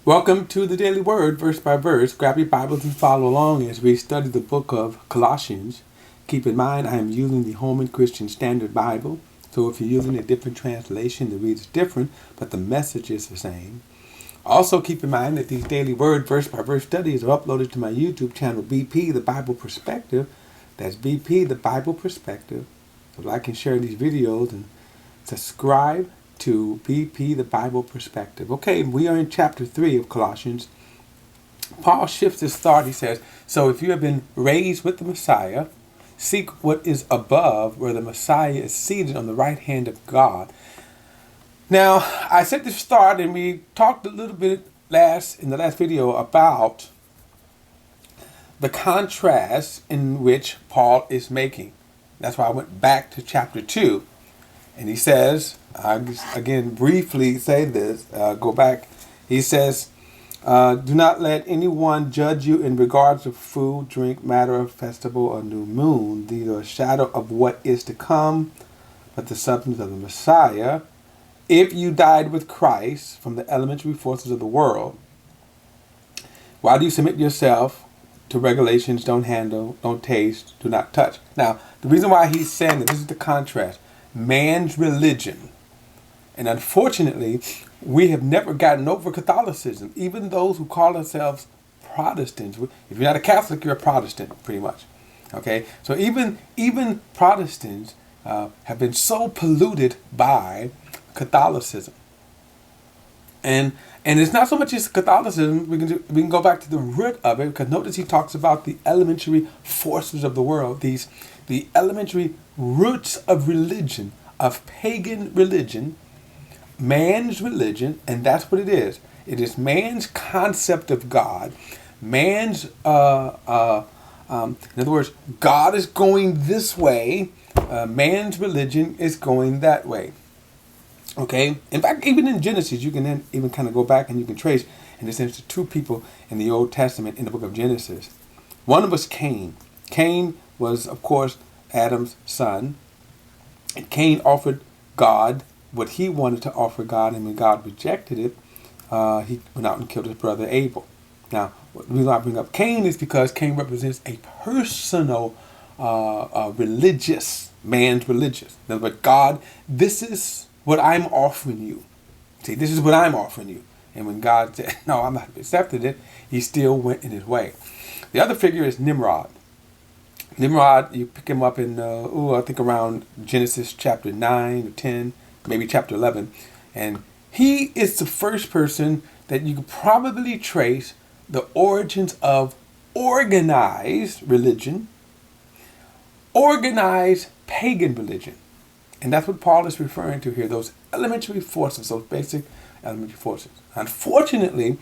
Welcome to the Daily Word, verse by verse. Grab your Bibles and follow along as we study the book of Colossians. Keep in mind, I am using the Holman Christian Standard Bible. So if you're using a different translation, the read is different, but the message is the same. Also keep in mind that these Daily Word, verse by verse studies are uploaded to my YouTube channel, BP, The Bible Perspective. That's BP, The Bible Perspective. So like and share these videos and subscribe to BP, The Bible Perspective. Okay, we are in chapter 3 of Colossians. Paul shifts his thought. He says, so if you have been raised with the Messiah, seek what is above, where the Messiah is seated on the right hand of God. Now, I said this thought, and we talked a little bit in the last video about the contrast in which Paul is making. That's why I went back to chapter 2. And he says, again, briefly say this, go back. He says, do not let anyone judge you in regards of food, drink, matter of festival, or new moon. These are a shadow of what is to come, but the substance of the Messiah. If you died with Christ from the elementary forces of the world, why do you submit yourself to regulations? Don't handle, don't taste, do not touch. Now, the reason why he's saying that, this is the contrast. Man's religion. And unfortunately, we have never gotten over Catholicism. Even those who call themselves Protestants. If you're not a Catholic, you're a Protestant, pretty much. Okay? So even Protestants have been so polluted by Catholicism. And it's not so much as Catholicism. We can go back to the root of it, because notice he talks about the elementary forces of the world. The elementary roots of religion, of pagan religion, man's religion, and that's what it is. It is man's concept of God. Man's, in other words, God is going this way. Man's religion is going that way. Okay? In fact, even in Genesis, you can then even kind of go back and you can trace, in this instance, two people in the Old Testament in the book of Genesis. One was Cain. Cain was, of course, Adam's son. And Cain offered God what he wanted to offer God, and when God rejected it, he went out and killed his brother Abel. Now, the reason I bring up Cain is because Cain represents a personal, religious, man's religious. In other words, God, this is what I'm offering you. See, this is what I'm offering you. And when God said, no, I'm not accepting it, he still went in his way. The other figure is Nimrod. Nimrod, you pick him up in, I think around Genesis chapter 9 or 10, maybe chapter 11. And he is the first person that you could probably trace the origins of organized religion, organized pagan religion. And that's what Paul is referring to here, those elementary forces, those basic elementary forces. Unfortunately,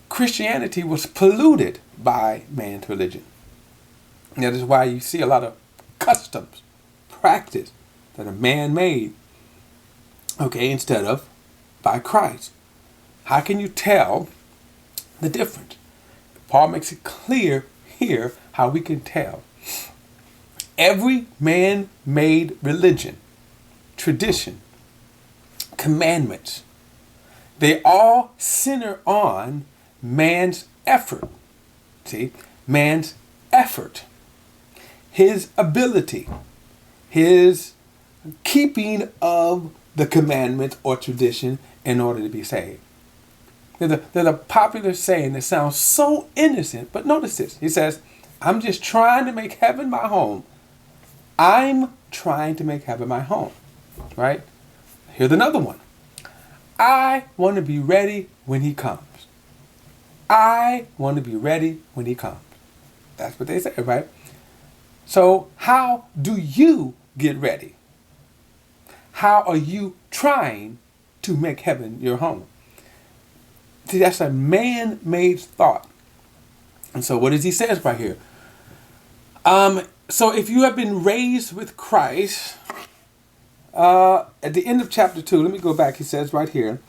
Christianity was polluted by man's religion. And that is why you see a lot of customs, practice that are man-made, okay, instead of by Christ. How can you tell the difference? Paul makes it clear here how we can tell. Every man-made religion, tradition, commandments, they all center on man's effort. See, man's effort, his ability, his keeping of the commandment or tradition in order to be saved. There's a popular saying that sounds so innocent, but notice this. He says, I'm just trying to make heaven my home. I'm trying to make heaven my home. Right? Here's another one. I want to be ready when he comes. I want to be ready when he comes. That's what they say, right? So how do you get ready? How are you trying to make heaven your home? See, that's a man-made thought. And so what does he say right here? So if you have been raised with Christ, at the end of chapter 2, let me go back, he says right here,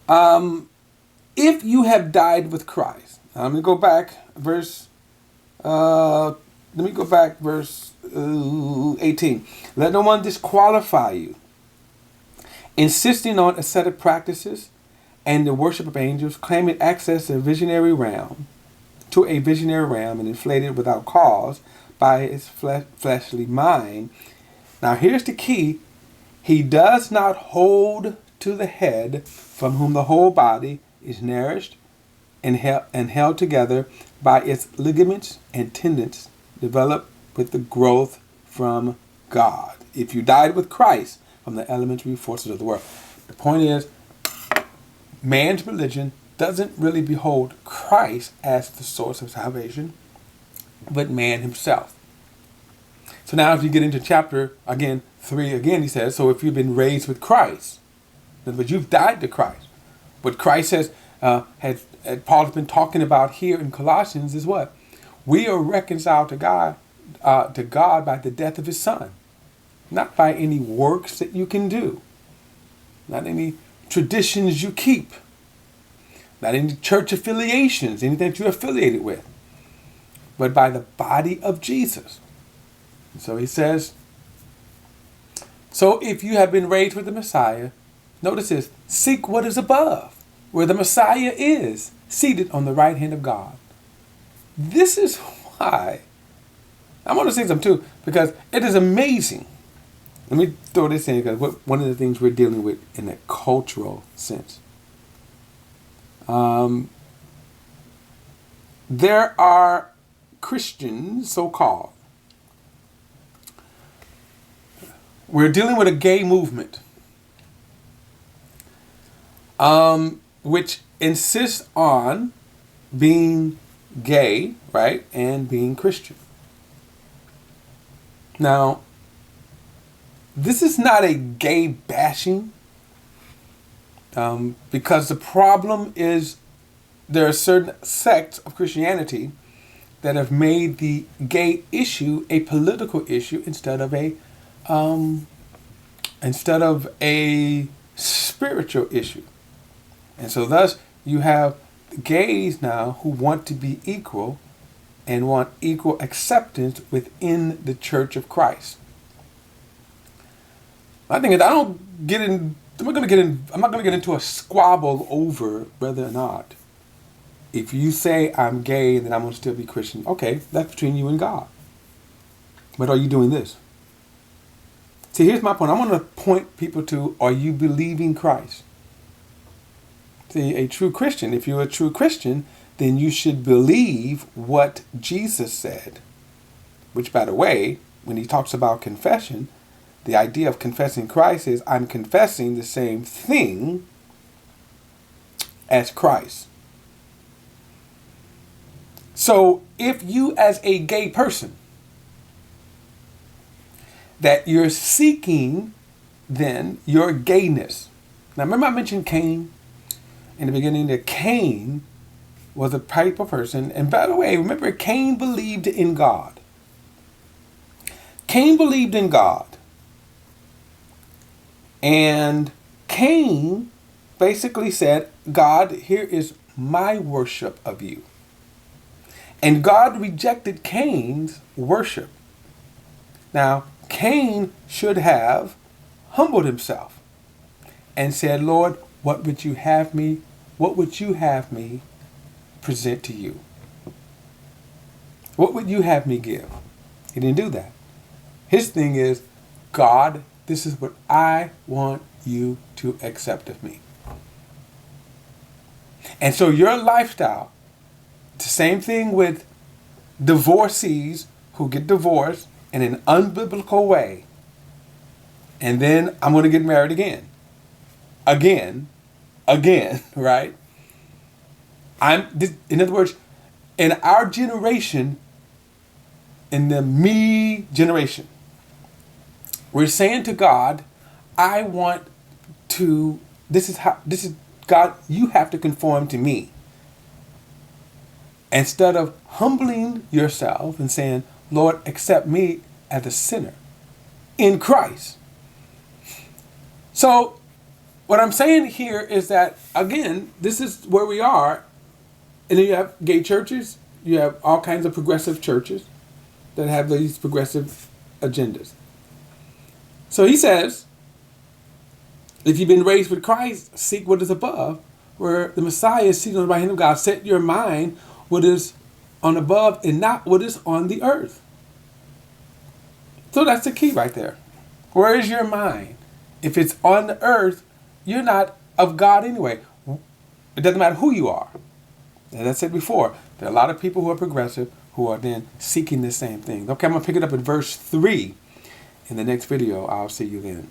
if you have died with Christ. Let me go back, verse 18. Let no one disqualify you, insisting on ascetic practices and the worship of angels, claiming access to a visionary realm, and inflated without cause by his fleshly mind. Now here's the key. He does not hold to the head, from whom the whole body is nourished and held together by its ligaments and tendons, developed with the growth from God. If you died with Christ from the elementary forces of the world. The point is, man's religion doesn't really behold Christ as the source of salvation, but man himself. So now if you get into chapter, 3, he says, so if you've been raised with Christ, in other words, you've died to Christ. What Christ says, Paul has been talking about here in Colossians is what? We are reconciled to God by the death of his son. Not by any works that you can do. Not any traditions you keep. Not any church affiliations, anything that you're affiliated with. But by the body of Jesus. And so he says, so if you have been raised with the Messiah, notice this, seek what is above, where the Messiah is, seated on the right hand of God. This is why, I want to say something too, because it is amazing. Let me throw this in, because one of the things we're dealing with in a cultural sense. There are Christians, so-called. We're dealing with a gay movement, which insists on being gay, right, and being Christian. Now, this is not a gay bashing, because the problem is there are certain sects of Christianity that have made the gay issue a political issue instead of a spiritual issue. And so thus you have gays now who want to be equal and want equal acceptance within the Church of Christ. I think I'm not going to get into a squabble over whether or not, if you say I'm gay and then I'm going to still be Christian, okay, that's between you and God. But are you doing this? See, here's my point. I want to point people to, are you believing Christ? See, a true Christian, if you're a true Christian, then you should believe what Jesus said. Which, by the way, when he talks about confession, the idea of confessing Christ is I'm confessing the same thing as Christ. So if you as a gay person, that you're seeking then your gayness. Now remember I mentioned Cain in the beginning, that Cain was a type of person. And by the way, remember Cain believed in God. Cain believed in God. And Cain basically said, God, here is my worship of you. And God rejected Cain's worship. Now, Cain should have humbled himself and said, Lord, what would you have me present to you? What would you have me give? He didn't do that. His thing is, God, this is what I want you to accept of me. And so your lifestyle, the same thing with divorcees who get divorced in an unbiblical way. And then I'm going to get married again. Again, right? In other words, in our generation, in the me generation, we're saying to God, I want to, this is God, you have to conform to me. Instead of humbling yourself and saying, Lord, accept me as a sinner in Christ. So what I'm saying here is that, again, this is where we are. And then you have gay churches. You have all kinds of progressive churches that have these progressive agendas. So he says, if you've been raised with Christ, seek what is above, where the Messiah is seated on the right hand of God. Set your mind what is on above and not what is on the earth. So that's the key right there. Where is your mind? If it's on the earth, you're not of God anyway. It doesn't matter who you are. As I said before, there are a lot of people who are progressive who are then seeking the same thing. Okay, I'm going to pick it up at verse 3 in the next video. I'll see you then.